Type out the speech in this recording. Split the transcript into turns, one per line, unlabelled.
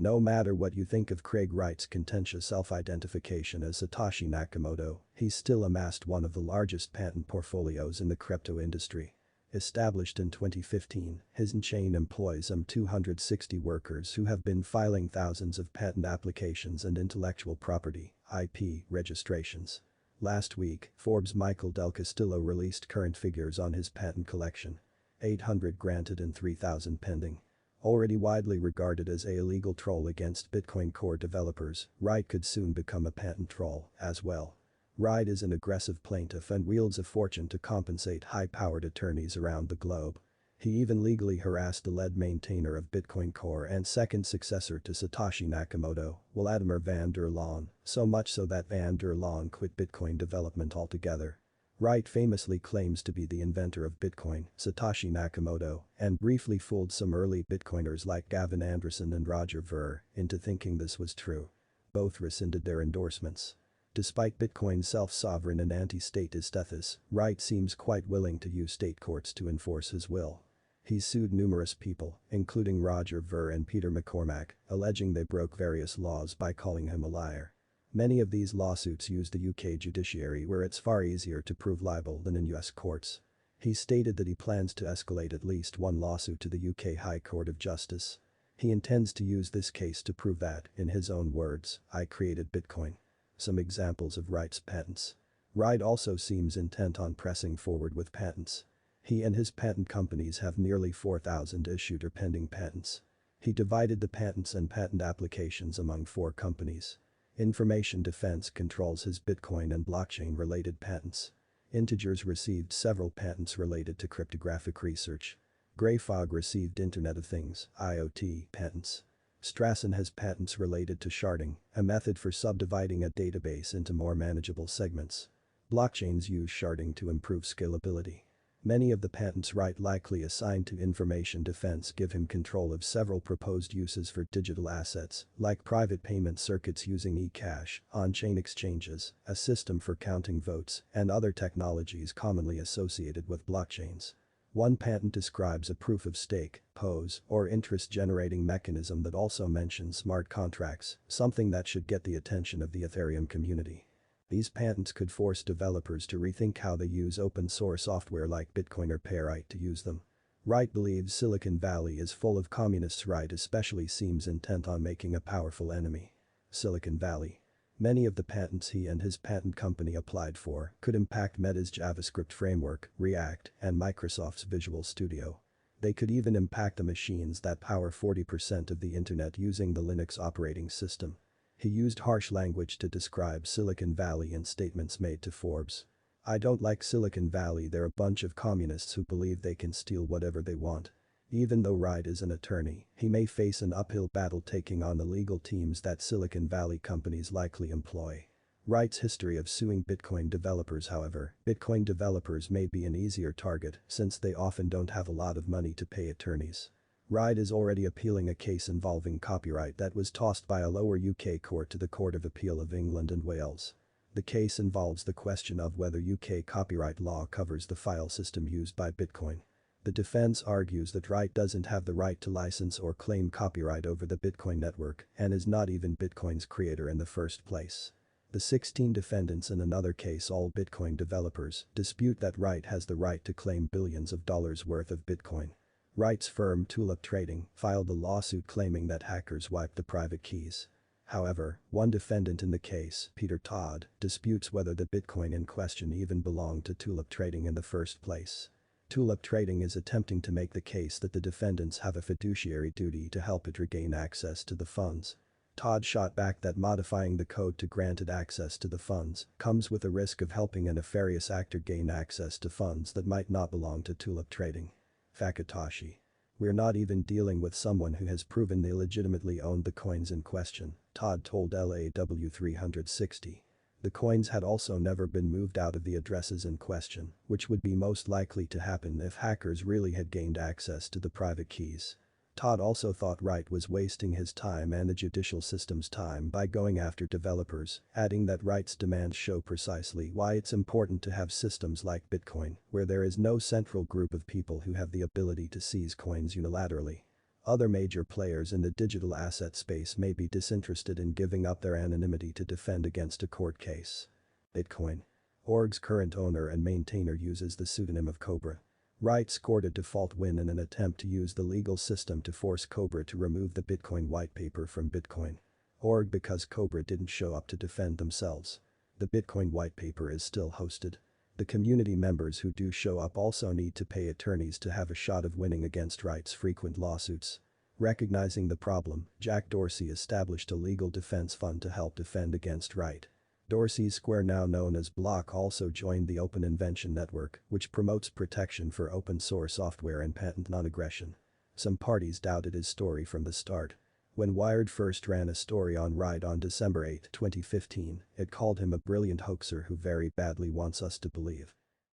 No matter what you think of Craig Wright's contentious self-identification as Satoshi Nakamoto, he's still amassed one of the largest patent portfolios in the crypto industry. Established in 2015, his nChain employs some 260 workers who have been filing thousands of patent applications and intellectual property (IP) registrations. Last week, Forbes Michael del Castillo released current figures on his patent collection. 800 granted and 3,000 pending. Already widely regarded as a illegal troll against Bitcoin core developers, Wright could soon become a patent troll as well. Wright is an aggressive plaintiff and wields a fortune to compensate high-powered attorneys around the globe. He even legally harassed the lead maintainer of Bitcoin Core and second successor to Satoshi Nakamoto, Wladimir van der Laan, so much so that van der Laan quit Bitcoin development altogether. Wright famously claims to be the inventor of Bitcoin, Satoshi Nakamoto, and briefly fooled some early Bitcoiners like Gavin Andresen and Roger Ver into thinking this was true. Both rescinded their endorsements. Despite Bitcoin's self-sovereign and anti-state status, Wright seems quite willing to use state courts to enforce his will. He's sued numerous people, including Roger Ver and Peter McCormack, alleging they broke various laws by calling him a liar. Many of these lawsuits use the UK judiciary where it's far easier to prove libel than in US courts. He stated that he plans to escalate at least one lawsuit to the UK High Court of Justice. He intends to use this case to prove that, in his own words, "I created Bitcoin." Some examples of Wright's patents. Wright also seems intent on pressing forward with patents. He and his patent companies have nearly 4,000 issued or pending patents. He divided the patents and patent applications among 4 companies. Information Defense controls his Bitcoin and blockchain-related patents. Integers received several patents related to cryptographic research. Greyfog received Internet of Things (IoT) patents. Strassen has patents related to sharding, a method for subdividing a database into more manageable segments. Blockchains use sharding to improve scalability. Many of the patents Wright likely assigned to information defense give him control of several proposed uses for digital assets, like private payment circuits using eCash, on-chain exchanges, a system for counting votes, and other technologies commonly associated with blockchains. One patent describes a proof-of-stake, POS, or interest-generating mechanism that also mentions smart contracts, something that should get the attention of the Ethereum community. These patents could force developers to rethink how they use open-source software like Bitcoin or Pyrite to use them. Wright believes Silicon Valley is full of communists. Wright especially seems intent on making a powerful enemy. Silicon Valley. Many of the patents he and his patent company applied for could impact Meta's JavaScript framework, React, and Microsoft's Visual Studio. They could even impact the machines that power 40% of the internet using the Linux operating system. He used harsh language to describe Silicon Valley in statements made to Forbes. "I don't like Silicon Valley. They're a bunch of communists who believe they can steal whatever they want." Even though Wright is an attorney, he may face an uphill battle taking on the legal teams that Silicon Valley companies likely employ. Wright's history of suing Bitcoin developers. However, Bitcoin developers may be an easier target since they often don't have a lot of money to pay attorneys. Wright is already appealing a case involving copyright that was tossed by a lower UK court to the Court of Appeal of England and Wales. The case involves the question of whether UK copyright law covers the file system used by Bitcoin. The defense argues that Wright doesn't have the right to license or claim copyright over the Bitcoin network and is not even Bitcoin's creator in the first place. The 16 defendants in another case, all Bitcoin developers, dispute that Wright has the right to claim billions of dollars worth of Bitcoin. Wright's firm Tulip Trading filed a lawsuit claiming that hackers wiped the private keys. However, one defendant in the case, Peter Todd, disputes whether the Bitcoin in question even belonged to Tulip Trading in the first place. Tulip Trading is attempting to make the case that the defendants have a fiduciary duty to help it regain access to the funds. Todd shot back that modifying the code to grant it access to the funds comes with a risk of helping a nefarious actor gain access to funds that might not belong to Tulip Trading. Fakatoshi. "We're not even dealing with someone who has proven they legitimately owned the coins in question," Todd told LAW 360. The coins had also never been moved out of the addresses in question, which would be most likely to happen if hackers really had gained access to the private keys. Todd also thought Wright was wasting his time and the judicial system's time by going after developers, adding that Wright's demands show precisely why it's important to have systems like Bitcoin, where there is no central group of people who have the ability to seize coins unilaterally. Other major players in the digital asset space may be disinterested in giving up their anonymity to defend against a court case. Bitcoin.org's current owner and maintainer uses the pseudonym of Cobra. Wright scored a default win in an attempt to use the legal system to force Cobra to remove the Bitcoin whitepaper from Bitcoin.org because Cobra didn't show up to defend themselves. The Bitcoin whitepaper is still hosted. The community members who do show up also need to pay attorneys to have a shot of winning against Wright's frequent lawsuits. Recognizing the problem, Jack Dorsey established a legal defense fund to help defend against Wright. Dorsey's Square, now known as Block, also joined the Open Invention Network, which promotes protection for open source software and patent non-aggression. Some parties doubted his story from the start. When Wired first ran a story on Wright on December 8, 2015, it called him a brilliant hoaxer who very badly wants us to believe